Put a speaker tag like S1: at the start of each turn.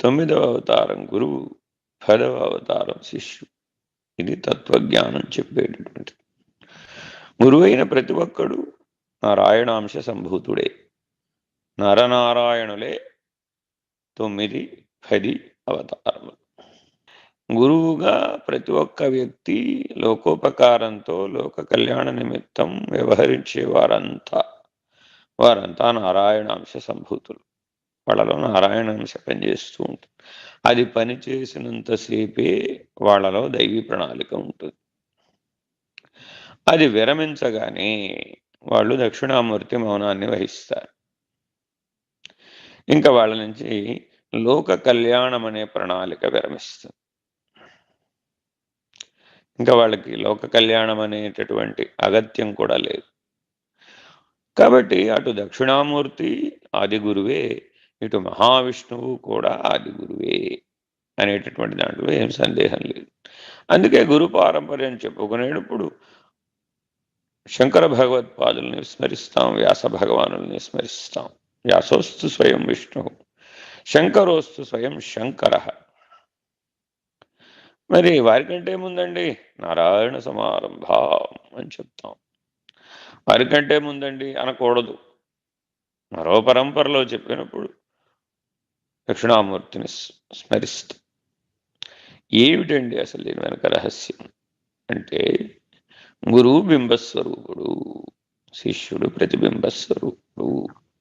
S1: తొమ్మిదవ అవతారం గురువు, 10వ అవతారం శిష్యుడు. ఇది తత్వజ్ఞానం చెప్పేటటువంటి. గురువైన ప్రతి ఒక్కడు నారాయణాంశ సంభూతుడే. నరనారాయణులే 9, 10 అవతారములు. గురువుగా ప్రతి ఒక్క వ్యక్తి లోకోపకారంతో లోక కళ్యాణ నిమిత్తం వ్యవహరించే వారంతా నారాయణాంశ సంభూతులు. వాళ్ళలో నారాయణాంశ పనిచేస్తూ ఉంటుంది. అది పనిచేసినంతసేపే వాళ్ళలో దైవీ ప్రణాళిక ఉంటుంది. అది విరమించగానే వాళ్ళు దక్షిణామూర్తి మౌనాన్ని వహిస్తారు. ఇంకా వాళ్ళ నుంచి లోక కళ్యాణం అనే ప్రణాళిక విరమిస్తుంది. ఇంకా వాళ్ళకి లోక కళ్యాణం అనేటటువంటి అగత్యం కూడా లేదు. కాబట్టి అటు దక్షిణామూర్తి ఆది గురువే, ఇటు మహావిష్ణువు కూడా ఆది గురువే అనేటటువంటి దాంట్లో ఏం సందేహం లేదు. అందుకే గురు పారంపర్యం చెప్పుకునేటప్పుడు శంకర భగవత్పాదుల్ని స్మరిస్తాం, వ్యాస భగవానుల్ని స్మరిస్తాం. వ్యాసోస్తు స్వయం విష్ణు, శంకరోస్తు స్వయం శంకర. మరి వారికంటే ముందండి నారాయణ సమారంభం అని చెప్తాం. వారికంటే ముందండి అనకూడదు. మరో పరంపరలో చెప్పినప్పుడు దక్షిణామూర్తిని స్మరిస్తాం. ఏమిటండి అసలు దీని వెనక రహస్యం అంటే, గురువు బింబస్వరూపుడు, శిష్యుడు ప్రతిబింబస్వరూపుడు.